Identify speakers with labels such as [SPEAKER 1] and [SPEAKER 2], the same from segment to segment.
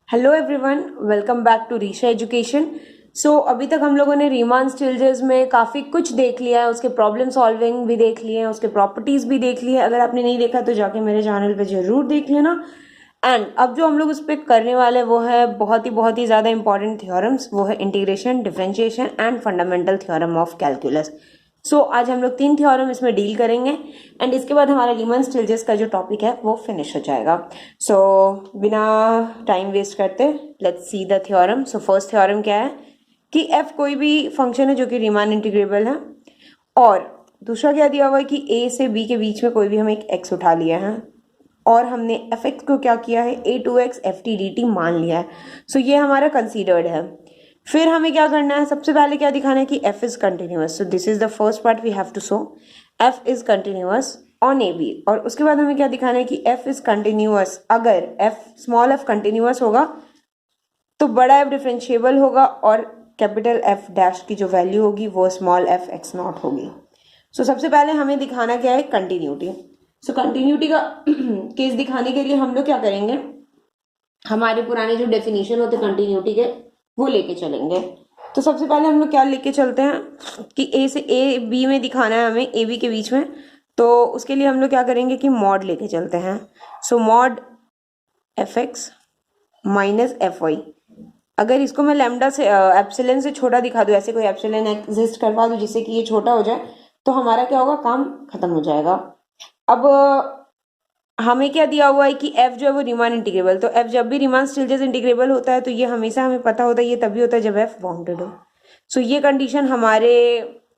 [SPEAKER 1] Hello everyone, welcome back to Risha education. So अभी तक हम लोगों ने रीमान स्टिल्जेस में काफ़ी कुछ देख लिया है, उसके प्रॉब्लम सॉल्विंग भी देख लिए हैं, उसके प्रॉपर्टीज़ भी देख लिए हैं। अगर आपने नहीं देखा तो जाके मेरे चैनल पे ज़रूर देख लेना। एंड अब जो हम लोग उस पर करने वाले हैं वो है बहुत ही ज़्यादा इंपॉर्टेंट थ्योरम्स। वो है integration, differentiation and fundamental theorem of calculus. So आज हम लोग 3 थ्योरम इसमें डील करेंगे एंड इसके बाद हमारा रीमान स्टिल्जेस का जो टॉपिक है वो फिनिश हो जाएगा। सो बिना टाइम वेस्ट करते let's see the theorem. So first theorem क्या है कि f कोई भी फंक्शन है जो कि रीमान इंटीग्रेबल है, और दूसरा क्या दिया हुआ है कि a से b के बीच में कोई भी हम एक x उठा लिया है और हमने fx को क्या किया है a2x ft dt मान लिया है। सो ये हमारा कंसीडर्ड है। फिर हमें क्या करना है, सबसे पहले क्या दिखाना है कि f is continuous. So this is the first part we have to show, f is continuous on a b. और उसके बाद हमें क्या दिखाना है कि f इज कंटिन्यूअस अगर स्मॉल f कंटिन्यूअस होगा तो बड़ा f डिफरेंशिएबल होगा और कैपिटल F डैश की जो वैल्यू होगी वो स्मॉल f x नॉट होगी। सो सबसे पहले हमें दिखाना क्या है, कंटिन्यूटी। सो कंटिन्यूटी का केस दिखाने के लिए हम लोग क्या करेंगे, हमारे पुराने जो डेफिनेशन होते कंटिन्यूटी के वो लेके चलेंगे। तो सबसे पहले हम लोग क्या लेके चलते हैं कि ए से ए बी में दिखाना है हमें, ए बी के बीच में। तो उसके लिए हम लोग क्या करेंगे कि मॉड लेके चलते हैं। So mod F x minus F Y. अगर इसको मैं लैम्डा से एप्सिलन से छोटा दिखा दूँ, ऐसे कोई एप्सिलन एग्जिस्ट करवा दूँ जिससे कि ये छोटा हो जाए, तो हमारा क्या होगा, काम खत्म हो जाएगा। अब हमें क्या दिया हुआ है कि f जो है वो रीमान इंटीग्रेबल। तो f जब भी रीमान स्टिल्जेस इंटीग्रेबल होता है तो ये हमेशा हमें पता होता है ये तभी होता है जब f बाउंडेड हो। सो ये कंडीशन हमारे,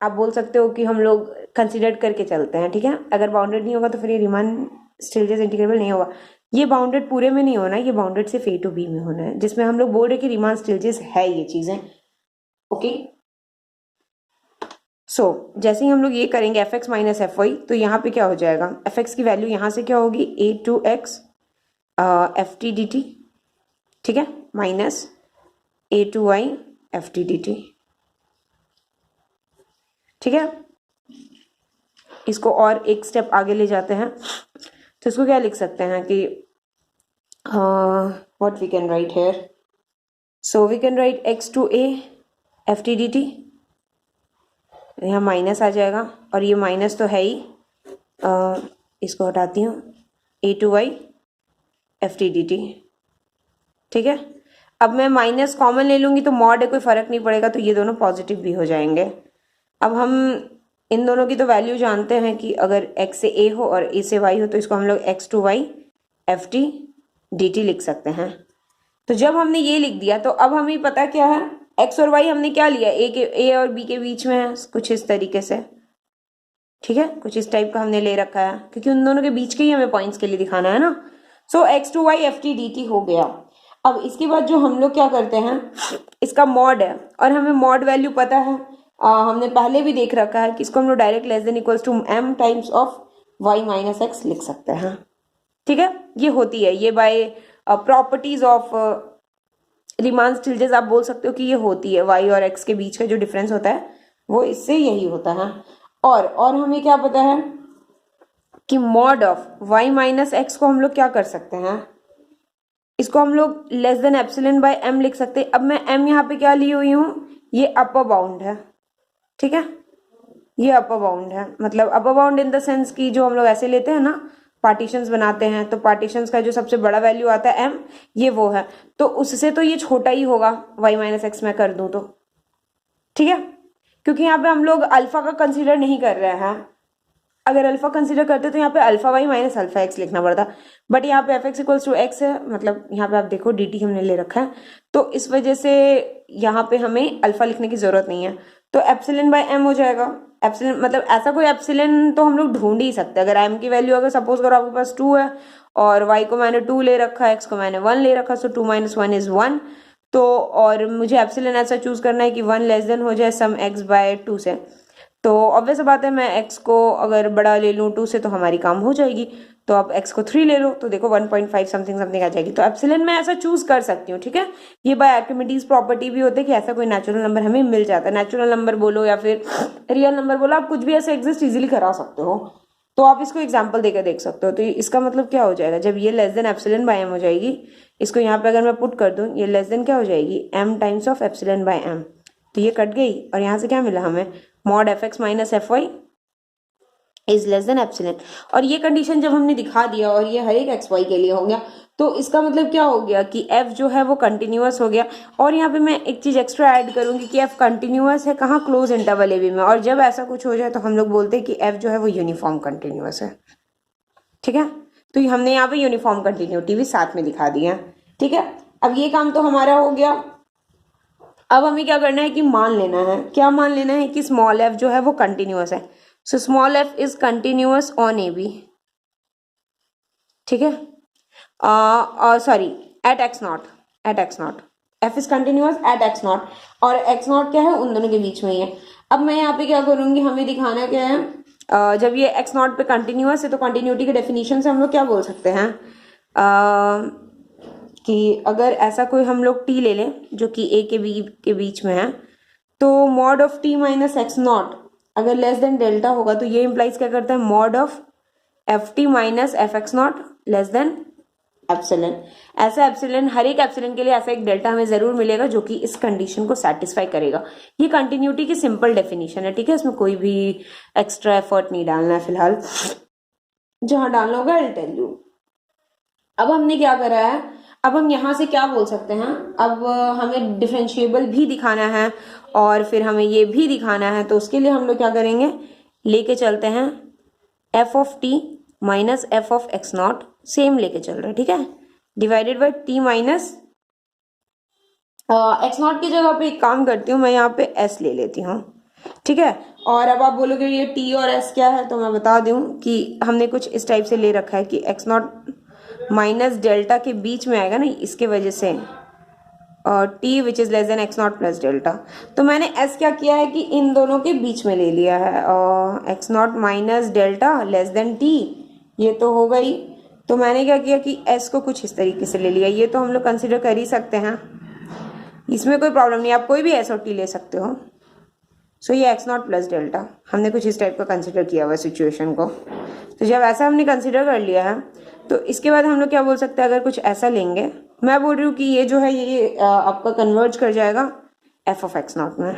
[SPEAKER 1] आप बोल सकते हो कि हम लोग कंसिडर करके चलते हैं, ठीक है। अगर बाउंडेड नहीं होगा तो फिर ये रीमान स्टिल्जेस इंटीग्रेबल नहीं होगा। ये बाउंडेड पूरे में नहीं होना है, ये बाउंडेड सिर्फ a टू b में होना है, जिसमें हम लोग बोल रहे कि रीमान स्टिल्जेस है ये चीजें। ओके, सो जैसे ही हम लोग ये करेंगे f x minus F y, तो यहाँ पे क्या हो जाएगा, एफ एक्स की वैल्यू यहाँ से क्या होगी a2x F t d T, ठीक है, minus a2y F t d T, ठीक है। इसको और एक स्टेप आगे ले जाते हैं तो इसको क्या लिख सकते हैं कि what we can write here, so we can write x to a f t d t. यहाँ माइनस आ जाएगा और ये माइनस तो है ही, इसको हटाती हूँ, a2y F t d T, ठीक है। अब मैं माइनस कॉमन ले लूँगी तो मॉड है, कोई फर्क नहीं पड़ेगा, तो ये दोनों पॉजिटिव भी हो जाएंगे। अब हम इन दोनों की तो वैल्यू जानते हैं कि अगर x से a हो और a से y हो तो इसको हम लोग x to y f t d t लिख सकते हैं। तो जब हमने ये लिख दिया तो अब हमें पता क्या है, x और y हमने क्या लिया, a और b के बीच में है, कुछ इस तरीके से, ठीक है, कुछ इस टाइप का हमने ले रखा है क्योंकि उन दोनों के बीच के ही हमें पॉइंट्स के लिए दिखाना है ना। So x to y f t d t हो गया। अब इसके बाद जो हम लोग क्या करते हैं, इसका मॉड है और हमें मॉड वैल्यू पता है, हमने पहले भी देख रखा है कि इसको हम लोग direct less than equals to m times of y minus x लिख सकते हैं, ठीक है। ये होती है, ये by properties of Riemann Stieltjes आप बोल सकते हो कि ये होती है, y और x के बीच का जो डिफरेंस होता है वो इससे यही होता है। और हमें क्या पता है कि mod of y minus x को हम लोग क्या कर सकते हैं, इसको हम लोग less than epsilon bye m लिख सकते हैं। अब मैं m यहाँ पे क्या ली हुई हूँ, ये अपर बाउंड है, ठीक है, ये अपर बाउंड है, मतलब upper bound in the sense कि जो हम लोग ऐसे लेते हैं ना, पार्टीशंस बनाते हैं, तो पार्टीशंस का जो सबसे बड़ा वैल्यू आता है m, ये वो है, तो उससे तो ये छोटा ही होगा y माइनस एक्स मैं कर दूं तो, ठीक है, क्योंकि यहाँ पे हम लोग अल्फा का कंसीडर नहीं कर रहे हैं। अगर अल्फा कंसीडर करते तो यहाँ पे alpha y minus alpha x लिखना पड़ता, बट यहाँ पे f x equals to x है, मतलब यहाँ पे आप देखो डी टी हमने ले रखा है, तो इस वजह से यहाँ पे हमें अल्फा लिखने की जरूरत नहीं है, तो एप्सिलॉन बाय एम हो जाएगा। एप्सिलॉन मतलब ऐसा कोई एप्सिलॉन तो हम लोग ढूंढ ही सकते हैं। अगर एम की वैल्यू अगर सपोज करो आपके पास 2 है और वाई को मैंने 2 ले रखा है, एक्स को मैंने 1 ले रखा, सो 2 माइनस 1 इज 1। तो और मुझे एप्सिलॉन ऐसा चूज करना है कि 1 लेस देन हो जाए सम एक्स बाय 2 से, तो ऑब्वियस बात है मैं x को अगर बड़ा ले लूँ 2 से तो हमारी काम हो जाएगी। तो अब x को 3 ले लो तो देखो 1.5 समथिंग समथिंग आ जाएगी। तो एप्सिलॉन मैं ऐसा चूज कर सकती हूँ, ठीक है। ये बाय आर्किमिडीज प्रॉपर्टी भी होती है कि ऐसा कोई नेचुरल नंबर हमें मिल जाता है, नेचुरल नंबर बोलो या फिर रियल नंबर बोलो, आप कुछ भी ऐसे एग्जिस्ट इजिली करा सकते हो। तो आप इसको एग्जाम्पल देकर देख सकते हो। तो इसका मतलब क्या हो जाएगा, जब ये less than epsilon by m हो जाएगी, इसको यहाँ पे अगर मैं पुट कर दूँ, ये लेस देन क्या हो जाएगी, m times of epsilon bye m, तो ये कट गई और यहाँ से क्या मिला हमें, mod fx minus fy is less than epsilon. और ये कंडीशन जब हमने दिखा दिया और ये हर एक एक्स वाई के लिए हो गया, तो इसका मतलब क्या हो गया कि f जो है वो कंटिन्यूअस हो गया। और यहाँ पे मैं एक चीज़ एक्स्ट्रा ऐड करूँगी कि f कंटिन्यूअस है कहाँ, क्लोज इंटरवल ए बी में, और जब ऐसा कुछ हो जाए तो हम लोग बोलते हैं कि f जो है वो यूनिफॉर्म कंटिन्यूअस है। ठीक है, तो हमने यहाँ पे यूनिफॉर्म कंटिन्यूटी भी साथ में दिखा दी है। ठीक है, अब ये काम तो हमारा हो गया। अब हमें क्या करना है कि मान लेना है, क्या मान लेना है कि स्मॉल f जो है वो कंटिन्यूअस है। So small f is continuous on a b. ठीक है, sorry at x not, at x not f is continuous at x not, और एक्स नॉट क्या है, उन दोनों के बीच में ही है। अब मैं यहाँ पे क्या करूंगी, हमें दिखाना क्या है, जब ये एक्स नॉट पे कंटिन्यूअस है तो कंटिन्यूटी के डेफिनेशन से हम लोग क्या बोल सकते हैं, कि अगर ऐसा कोई हम लोग t ले लें जो कि a के b के बीच में है, तो mod of t minus x not अगर लेस देन डेल्टा होगा तो ये इंप्लाइज क्या करता है, mod of F T minus F x not less than epsilon. ऐसा एप्सिलॉन, हर एक एप्सिलॉन के लिए ऐसा एक डेल्टा हमें जरूर मिलेगा जो कि इस कंडीशन को सेटिस्फाई करेगा। ये कंटिन्यूटी की सिंपल डेफिनेशन है। ठीक है, इसमें कोई भी एक्स्ट्रा एफर्ट नहीं डालना है फिलहाल, जहां डालना होगा आई विल टेल यू। अब हमने क्या करा है, अब हम यहाँ से क्या बोल सकते हैं, अब हमें डिफरेंशिएबल भी दिखाना है और फिर हमें ये भी दिखाना है, तो उसके लिए हम लोग क्या करेंगे, लेके चलते हैं F of T minus F of x not, same लेके चल रहे हैं। ठीक है, divided by T minus x not की जगह पे एक काम करती हूँ, मैं यहाँ पे एस ले लेती हूँ। ठीक है, और अब आप बोलोगे ये टी और एस क्या है, तो मैं बता दूं कि हमने कुछ इस टाइप से ले रखा है कि एक्स नॉट माइनस डेल्टा के बीच में आएगा ना, इसके वजह से, और T which is less than x not plus delta. तो मैंने एस क्या किया है कि इन दोनों के बीच में ले लिया है, और x not minus delta less than T, ये तो हो गई। तो मैंने क्या किया कि एस को कुछ इस तरीके से ले लिया, ये तो हम लोग कंसिडर कर ही सकते हैं, इसमें कोई प्रॉब्लम नहीं, आप कोई भी एस और टी ले सकते हो। सो ये एक्स नॉट प्लस डेल्टा हमने कुछ इस टाइप का कंसिडर किया हुआ सिचुएशन को। तो जब ऐसा हमने कंसिडर कर लिया है तो इसके बाद हम लोग क्या बोल सकते हैं, अगर कुछ ऐसा लेंगे, मैं बोल रही हूँ कि ये जो है ये आपका कन्वर्ज कर जाएगा एफ ऑफ एक्स नॉट में,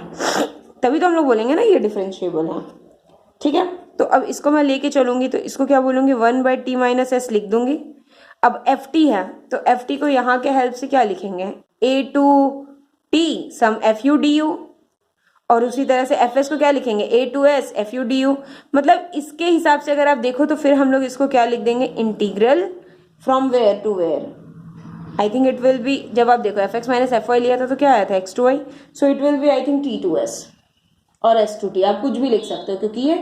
[SPEAKER 1] तभी तो हम लोग बोलेंगे ना ये डिफरेंशिएबल है। ठीक है, तो अब इसको मैं लेके चलूंगी, तो इसको क्या बोलूंगी, 1 बाई टी माइनस एस लिख दूंगी। अब एफ टी है तो एफ टी को यहाँ के हेल्प से क्या लिखेंगे, A to T sum F U D U, और उसी तरह से एफ एस को क्या लिखेंगे, A to S F U D U. मतलब इसके हिसाब से अगर आप देखो तो फिर हम लोग इसको क्या लिख देंगे, integral from where to where. I think it will be, जब आप देखो f x minus F y लिया था तो क्या आया था, x to y, so it will be I think t to s और एस टू टी, आप कुछ भी लिख सकते हो क्योंकि ये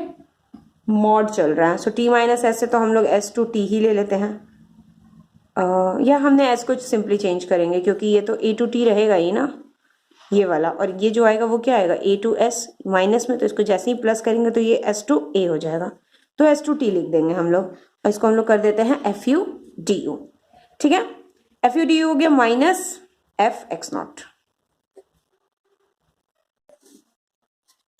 [SPEAKER 1] मॉड चल रहा है। सो टी माइनस एस से तो हम लोग एस टू टी ही ले लेते हैं, या हमने एस को सिंपली चेंज करेंगे क्योंकि ये तो ए टू टी रहेगा ही ना, ये वाला, और ये जो आएगा वो क्या आएगा, ए टू एस माइनस में, तो इसको जैसे ही प्लस करेंगे तो ये एस टू ए हो जाएगा, तो एस टू टी लिख देंगे हम लोग, और इसको हम लोग कर देते हैं एफ यू डी यू। ठीक है, एफ यू डी यू हो गया माइनस एफ एक्स नॉट।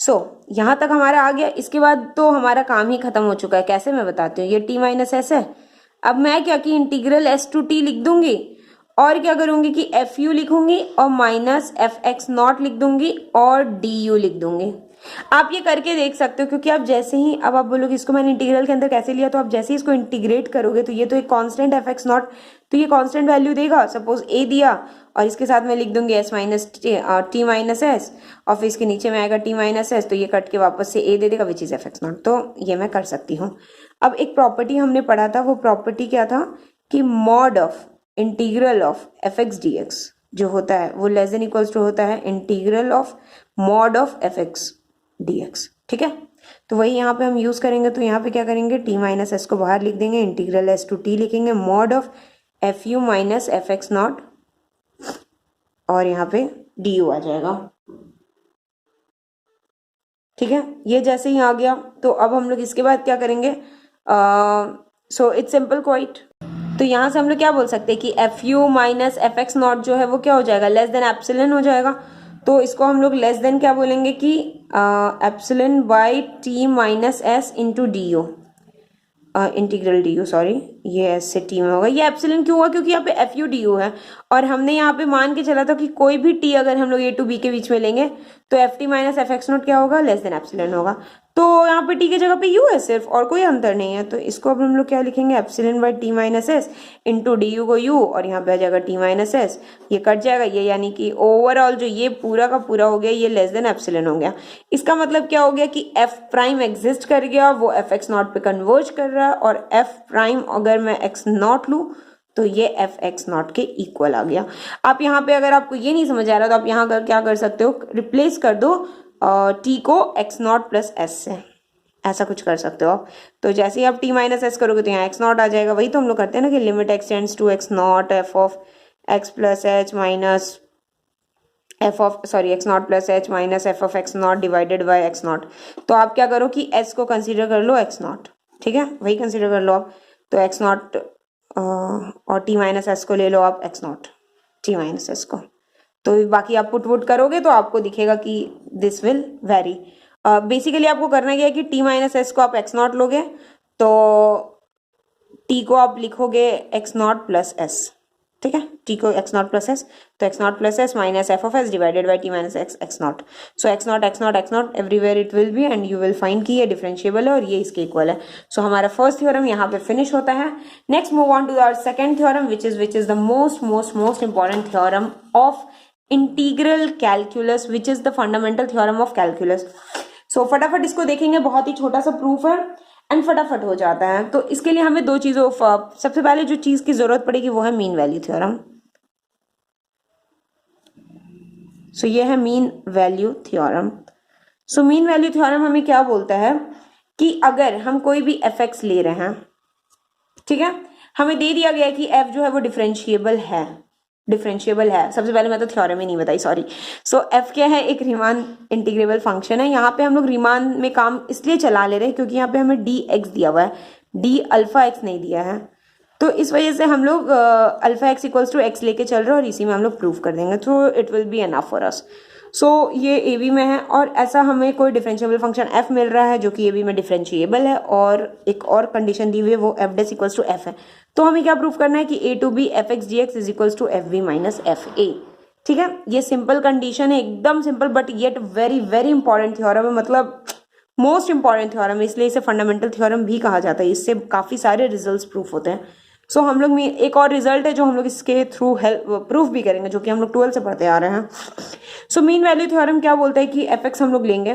[SPEAKER 1] सो यहां तक हमारा आ गया, इसके बाद तो हमारा काम ही खत्म हो चुका है। कैसे, मैं बताती हूँ, ये टी माइनस एस है, अब मैं क्या कि इंटीग्रल एस टू टी लिख दूंगी, और क्या करूंगी कि एफ यू लिखूंगी और माइनस एफ एक्स नॉट लिख दूंगी और डी यू लिख दूंगी। आप ये करके देख सकते हो, क्योंकि आप जैसे ही, अब आप बोलोगे इसको मैंने इंटीग्रल के अंदर कैसे लिया, तो आप जैसे ही इसको इंटीग्रेट करोगे तो ये तो एक कांस्टेंट एफ एक्स नॉट, तो ये कांस्टेंट वैल्यू देगा, सपोज ए दिया और इसके साथ मैं लिख दूंगी S minus T minus S, और फिर इसके नीचे में आएगा टी माइनस एस, तो ये कट के वापस से ए दे देगा which is F x not. तो ये मैं कर सकती हूँ। अब एक प्रॉपर्टी हमने पढ़ा था, वो प्रॉपर्टी क्या था कि mod of integral of F X D X जो होता है वो लेस देन इक्वल्स टू होता है integral of mod of F X D x. ठीक है, तो वही यहाँ पे हम यूज करेंगे। तो यहाँ पे क्या करेंगे, टी माइनस एस को बाहर लिख देंगे, इंटीग्रल एस टू टी लिखेंगे, mod of F you minus F x not, और यहाँ पे डी यू आ जाएगा। ठीक है, ये जैसे ही आ गया तो अब हम लोग इसके बाद क्या करेंगे, सो इट्स सिंपल क्वाइट। तो यहाँ से हम लोग क्या बोल सकते हैं कि F you minus F x not जो है वो क्या हो जाएगा, लेस देन एप्सिलॉन हो जाएगा। तो इसको हम लोग लेस देन क्या बोलेंगे कि epsilon by T minus S into D you. Integral D you, sorry ये एस से टी में होगा। ये एप्सिलॉन क्यों हुआ? क्योंकि यहाँ पे एफ यू डी यू है और हमने यहाँ पे मान के चला था कि कोई भी टी अगर हम लोग ए टू बी के बीच में लेंगे तो F T minus F x note क्या होगा? लेस देन एप्सिलॉन होगा। तो यहाँ पे टी की जगह पे यू है सिर्फ, और कोई अंतर नहीं है। तो इसको अब हम लोग क्या लिखेंगे? Epsilon by T minus S into D you को यू, और यहाँ पे आ जाएगा टी माइनस एस, ये कट जाएगा ये, यानी कि ओवरऑल जो ये पूरा का पूरा हो गया ये लेस देन एप्सिलॉन हो गया। इसका मतलब क्या हो गया कि एफ प्राइम एग्जिस्ट कर गया, वो एफ एक्स नॉट पे कन्वर्ज कर रहा है, और एफ प्राइम अगर मैं एक्स नॉट लूँ तो ये एफ एक्स नॉट के इक्वल आ गया। आप यहाँ पे अगर आपको ये नहीं समझ आ रहा तो आप यहाँ क्या कर सकते हो? रिप्लेस कर दो टी को एक्स नॉट प्लस एस से, ऐसा कुछ कर सकते हो आप। तो जैसे ही आप टी माइनस एस करोगे तो यहाँ एक्स नॉट आ जाएगा। वही तो हम लोग करते हैं ना कि limit x tends to x not f of x plus h minus F of x not plus h minus F of x not divided by x not. तो आप क्या करो कि एस को कंसीडर कर लो एक्स नॉट, ठीक है, वही कंसीडर कर लो आप। तो एक्स नॉट और टी माइनस एस को ले लो आप x not T minus S को। तो बाकी आप पुट करोगे तो आपको दिखेगा कि दिस विल वेरी। बेसिकली आपको करना क्या है कि टी माइनस एस को आप एक्स नॉट लोगे तो टी को आप लिखोगे एक्स नॉट प्लस एस, ठीक है, टी को एक्स नॉट प्लस एस, तो x not plus S minus F of S divided by T minus x x not. So x not everywhere it will B, and you will find कि ये differentiable है और ये इसके equal है। सो हमारा first theorem यहाँ पे फिनिश होता है। Next move on to our second theorem which is the most important theorem of integral calculus, which is the fundamental theorem of calculus. So फटाफट इसको देखेंगे, बहुत ही छोटा सा प्रूफ है एंड फटाफट हो जाता है। तो इसके लिए हमें दो चीजों, सबसे पहले जो चीज की जरूरत पड़ेगी वो है मीन वैल्यू थ्योरम। सो ये है mean value theorem. So mean value theorem हमें क्या बोलता है कि अगर हम कोई भी एफ एक्स ले रहे हैं, ठीक है, हमें दे दिया गया है कि एफ जो है वो डिफरेंशिएबल है, सबसे पहले मैं तो थ्योरम ही नहीं बताई, सॉरी। सो एफ क्या है? एक रीमान इंटीग्रेबल फंक्शन है। यहाँ पे हम लोग रीमान में काम इसलिए चला ले रहे हैं क्योंकि यहाँ पे हमें डी एक्स दिया हुआ है, डी अल्फा एक्स नहीं दिया है। तो इस वजह से हम लोग alpha x equals to x लेके चल रहे हैं और इसी में हम लोग प्रूव कर देंगे, तो it will be enough for us. So ये ए बी में है और ऐसा हमें कोई डिफरेंशिएबल फंक्शन एफ मिल रहा है जो कि ए बी में डिफरेंशिएबल है, और एक और कंडीशन दी हुई है वो F dash equals to F है। तो हमें क्या प्रूव करना है कि A to B F x ji X is equals to F B minus F A, ठीक है। ये सिंपल कंडीशन है, एकदम simple, but yet very very important theorem है, मतलब मोस्ट इंपॉर्टेंट थ्योरम है, इसलिए इसे फंडामेंटल थ्योरम भी कहा जाता है। इससे काफी सारे रिजल्ट्स प्रूफ होते हैं। सो हम लोग में एक और रिजल्ट है जो हम लोग इसके थ्रू हेल्प प्रूफ भी करेंगे, जो कि हम लोग 12 से पढ़ते आ रहे हैं। सो मीन वैल्यू थ्योरम क्या बोलता है कि एफ एक्स हम लोग लेंगे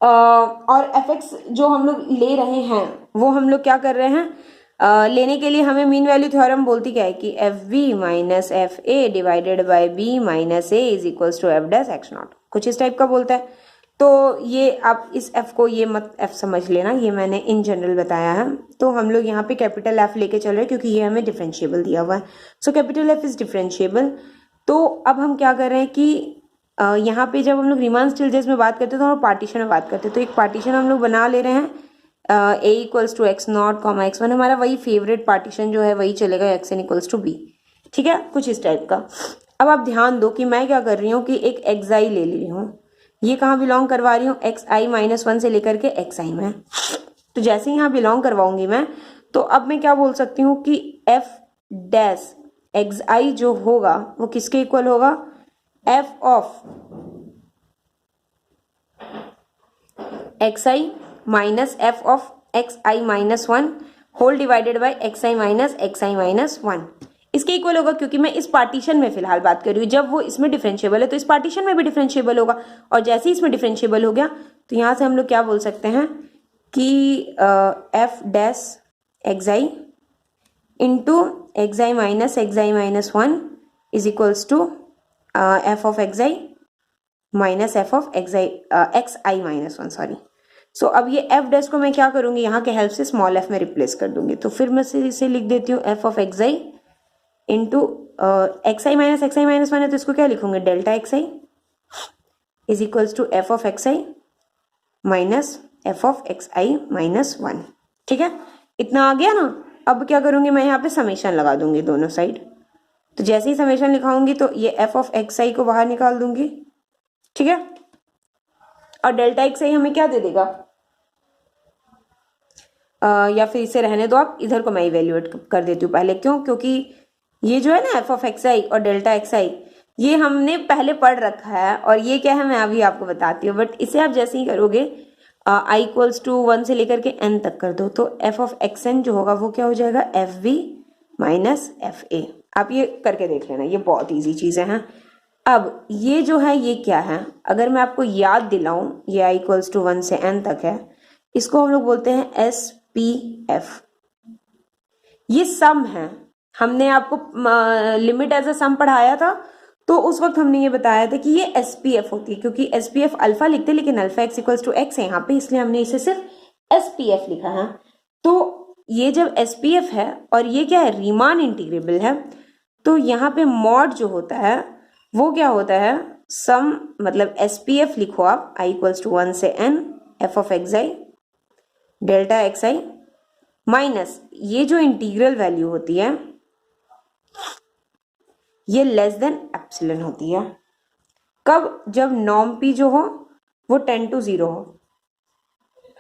[SPEAKER 1] और एफ एक्स जो हम लोग ले रहे हैं वो हम लोग क्या कर रहे हैं, लेने के लिए हमें मीन वैल्यू थ्योरम बोलती क्या है कि f B minus F a divided by b minus a is equals to f dash x not, कुछ इस टाइप का बोलता है। तो ये आप इस एफ को ये मत एफ समझ लेना, ये मैंने इन जनरल बताया है। तो हम लोग यहाँ पे कैपिटल एफ लेके चल रहे हैं क्योंकि ये हमें डिफरेंशिएबल दिया हुआ है। So capital F is differentiable. तो अब हम क्या कर रहे हैं कि यहाँ पे जब हम लोग रीमान स्टिल्जेस में बात करते हैं तो हम पार्टीशन में बात करते हैं। तो एक पार्टीशन हम लोग बना ले रहे हैं, A equals to x not comma X one, हमारा वही फेवरेट पार्टीशन जो है वही चलेगा, X N equals to B, ठीक है, कुछ इस टाइप का। अब आप ध्यान दो कि मैं क्या कर रही हूँ कि एक एक्स आई ले ली हूँ, ये कहाँ बिलोंग करवा रही हूँ, एक्स आई माइनस वन से लेकर के एक्स आई में। तो जैसे ही यहाँ बिलोंग करवाऊंगी मैं, तो अब मैं क्या बोल सकती हूँ कि एफ डैश एक्स आई जो होगा वो किसके इक्वल होगा, f of x I minus F of x I minus one whole divided by x I minus one, इसके इक्वल होगा। क्योंकि मैं इस पार्टीशन में फिलहाल बात कर रही हूँ, जब वो इसमें डिफरेंशिएबल है तो इस पार्टीशन में भी डिफरेंशिएबल होगा, और जैसे ही इसमें डिफरेंशिएबल हो गया तो यहाँ से हम लोग क्या बोल सकते हैं कि F dash X I into X I minus one is equals to F of x I minus F of x I minus one, sorry. So अब ये एफ डैश को मैं क्या करूंगी, यहाँ के हेल्प से स्मॉल एफ में रिप्लेस कर दूंगी। तो फिर मैं इसे लिख देती हूँ F of x I into X I minus one है तो इसको क्या लिखूंगे, delta X I is equals to F of x I minus F of x I minus one, ठीक है, इतना आ गया ना। अब क्या करूंगी मैं यहाँ पे समेशन लगा दूंगी दोनों साइड। तो जैसे ही समेशन लिखाऊंगी तो ये एफ ऑफ एक्स आई को बाहर निकाल दूंगी, ठीक है, और डेल्टा एक्स आई हमें क्या दे देगा, या फिर इसे रहने दो आप, इधर को मैं इवेल्युएट कर देती हूँ पहले। क्यों? क्योंकि ये जो है ना एफ ऑफ एक्स आई और डेल्टा एक्स आई, ये हमने पहले पढ़ रखा है, और ये क्या है मैं अभी आपको बताती हूँ। बट इसे आप जैसे ही करोगे आई इक्वल्स टू 1 से लेकर के n तक कर दो, तो एफ ऑफ एक्स एन जो होगा वो क्या हो जाएगा, F B minus F a. आप ये करके देख लेना, ये बहुत ईजी चीज़ें हैं। अब ये जो है ये क्या है, अगर मैं आपको याद दिलाऊं, ये आई इक्वल्स टू 1 से n तक है, इसको हम लोग बोलते हैं एस पी एफ। ये सम है, हमने आपको लिमिट एज अ सम पढ़ाया था, तो उस वक्त हमने ये बताया था कि ये एसपीएफ होती है, क्योंकि एसपीएफ अल्फा लिखते हैं लेकिन alpha x equals to x है यहाँ पे, इसलिए हमने इसे सिर्फ एसपीएफ लिखा है। तो ये जब एसपीएफ है और ये क्या है, रीमान इंटीग्रेबल है, तो यहाँ पे मॉड जो होता है वो क्या होता है, सम, मतलब एसपीएफ लिखो आप आई इक्वल्स टू 1 से n F of x I delta X I minus ये जो इंटीग्रल वैल्यू होती है ये लेस देन एप्सिलॉन होती है। कब? जब नॉर्म पी जो हो वो 10 to 0 हो।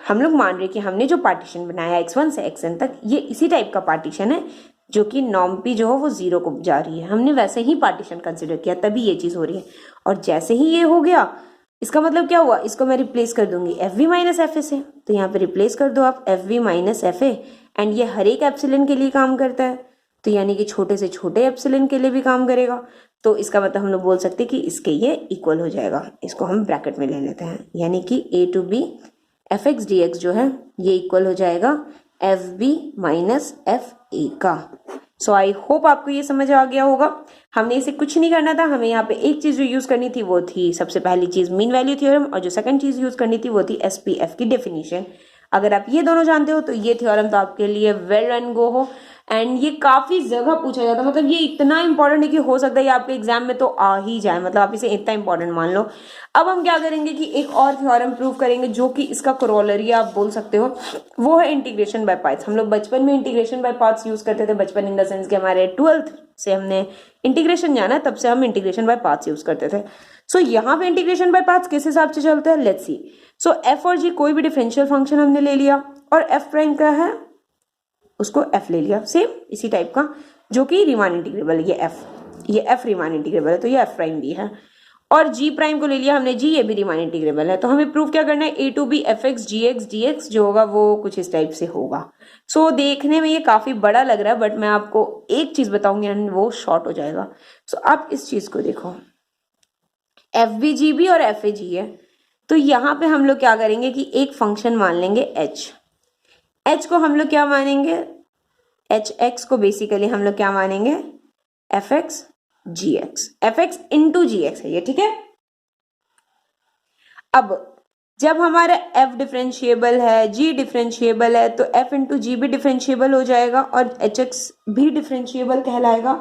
[SPEAKER 1] हम लोग मान रहे कि हमने जो पार्टीशन बनाया x1 से xn तक, ये इसी टाइप का पार्टीशन है जो कि नॉर्म पी जो हो वो 0 को जा रही है, हमने वैसे ही पार्टीशन कंसिडर किया, तभी ये चीज हो रही है। और जैसे ही ये हो गया, इसका मतलब क्या हुआ, इसको मैं रिप्लेस कर दूंगी f b minus F a से, तो यहाँ पे रिप्लेस कर दो आप f b minus F a, and ये हर एक एप्सिलॉन के लिए काम करता है, तो यानी कि छोटे से छोटे एप्सिलॉन के लिए भी काम करेगा। तो इसका मतलब हम लोग बोल सकते हैं कि इसके ये इक्वल हो जाएगा। इसको हम ब्रैकेट में ले लेते हैं, यानी कि A to B F X D X जो है ये इक्वल हो जाएगा F B minus F A का। सो आई होप आपको ये समझ आ गया होगा। हमने इसे कुछ नहीं करना था, हमें यहाँ पे एक चीज जो यूज करनी थी वो थी सबसे पहली चीज मीन वैल्यू थ्योरम, और जो सेकंड चीज यूज करनी थी वो थी एसपीएफ की डेफिनेशन। अगर आप ये दोनों जानते हो तो ये थ्योरम तो आपके लिए वेल एंड गो हो, एंड ये काफी जगह पूछा जाता है, मतलब ये इतना इंपॉर्टेंट है कि हो सकता है ये आपके एग्जाम में तो आ ही जाए, मतलब आप इसे इतना इंपॉर्टेंट मान लो। अब हम क्या करेंगे कि एक और थ्योरम प्रूव करेंगे जो कि इसका कोरोलरी आप बोल सकते हो, वो है इंटीग्रेशन बाय पार्ट्स। हम लोग बचपन में इंटीग्रेशन बाय पार्ट्स यूज करते थे, बचपन इन द सेंस कि हमारे 12th से हमने इंटीग्रेशन जाना, तब से हम इंटीग्रेशन बाय पार्ट्स यूज करते थे। सो यहाँ पे इंटीग्रेशन बाय पार्ट्स किस हिसाब से चलते हैं, लेट्स सी। सो एफ और जी कोई भी डिफरेंशियल फंक्शन हमने ले लिया, और एफ प्राइम क्या है, उसको एफ ले लिया, सेम इसी टाइप का, जो कि रीमान इंटीग्रेबल है। ये एफ रीमान इंटीग्रेबल है, तो ये एफ प्राइम भी है। और जी प्राइम को ले लिया हमने, जी ये भी रीमान इंटीग्रेबल है। तो हमें प्रूव क्या करना है, A to B F x ji x D X जो होगा वो कुछ इस टाइप से होगा। सो देखने में ये काफी बड़ा लग रहा है, बट मैं आपको एक चीज बताऊंगी एंड वो शॉर्ट हो जाएगा। सो आप इस चीज को देखो, एफ बी जी बी और एफ ए जी है, तो यहाँ पे हम लोग क्या करेंगे कि एक फंक्शन मान लेंगे एच। एच को हम लोग क्या मानेंगे, एच एक्स को बेसिकली हम लोग क्या मानेंगे, एफ एक्स जी x, F X into G x है ये, ठीक है। अब जब हमारा एफ डिफरेंशिएबल है, जी डिफरेंशिएबल है, तो एफ इंटू जी भी डिफरेंशिएबल हो जाएगा और एच एक्स भी डिफरेंशिएबल कहलाएगा।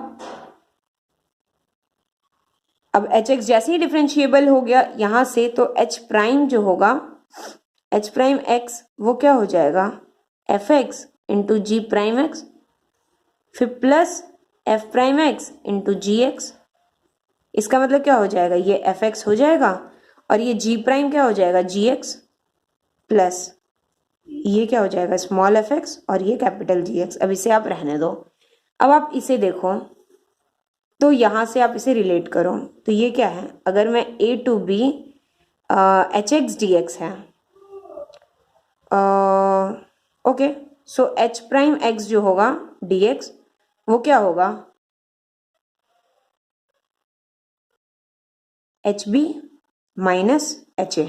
[SPEAKER 1] अब एच एक्स जैसे ही डिफरेंशिएबल हो गया यहां से, तो एच प्राइम जो होगा, एच प्राइम एक्स वो क्या हो जाएगा, F X into G prime X, फिर plus F prime X into G X. इसका मतलब क्या हो जाएगा, ये एफ एक्स हो जाएगा और ये जी प्राइम क्या हो जाएगा, जी एक्स, प्लस ये क्या हो जाएगा, स्मॉल एफ एक्स और ये कैपिटल जी एक्स। अब इसे आप रहने दो। अब आप इसे देखो, तो यहां से आप इसे रिलेट करो, तो ये क्या है, अगर मैं a to b h x D x है, okay, so h prime x जो होगा डी एक्स वो क्या होगा, h b minus h a,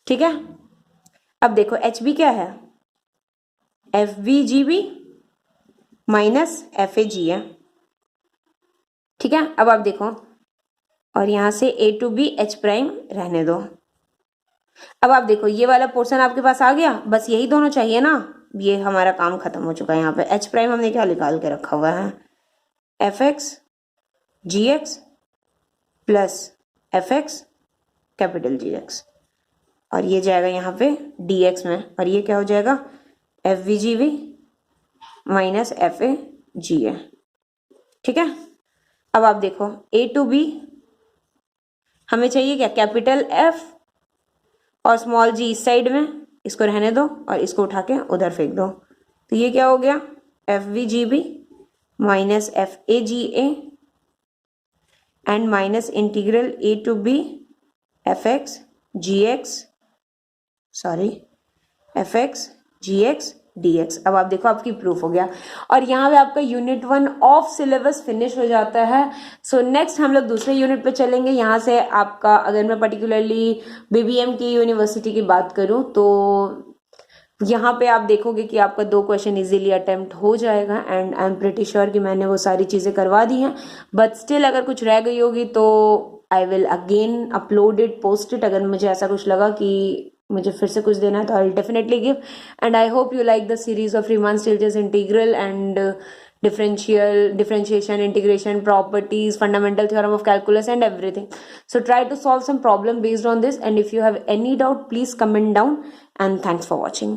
[SPEAKER 1] ठीक है। अब देखो एच बी क्या है, f b g b minus F a g है, ठीक है। अब आप देखो, और यहां से a to b h prime रहने दो। अब आप देखो ये वाला पोर्शन आपके पास आ गया, बस यही दोनों चाहिए ना, ये हमारा काम खत्म हो चुका है। यहाँ पे एच प्राइम हमने क्या निकाल के रखा हुआ है, एफ एक्स जी x plus f x capital g x, और ये जाएगा यहाँ पे डी एक्स में, और ये क्या हो जाएगा, f we g v minus F a g a, ठीक है। अब आप देखो ए टू बी हमें चाहिए क्या, कैपिटल एफ और स्मॉल जी इस साइड में, इसको रहने दो और इसको उठा के उधर फेंक दो। तो ये क्या हो गया, f we g b minus F a g a and minus integral a to B F x ji x, sorry f x ji x D x. अब आप देखो आपकी प्रूफ हो गया और यहाँ पे आपका यूनिट 1 ऑफ सिलेबस फिनिश हो जाता है। सो नेक्स्ट हम लोग दूसरे यूनिट पे चलेंगे। यहाँ से आपका अगर मैं पर्टिकुलरली बीबीएम की यूनिवर्सिटी की बात करूँ तो यहाँ पे आप देखोगे कि आपका 2 क्वेश्चन इजीली अटेम्प्ट हो जाएगा and I am pretty sure कि मैंने वो सारी चीज़ें करवा दी हैं, बट स्टिल अगर कुछ रह गई होगी तो I will again upload it, post it. अगर मुझे ऐसा कुछ लगा कि मुझे फिर से कुछ देना है तो I will definitely give. And I hope you like the series of Riemann Stieltjes integral and differentiation, integration, properties, fundamental theorem of calculus and everything. So try to solve some problem based on this, and if you have any doubt please comment down, and thanks for watching.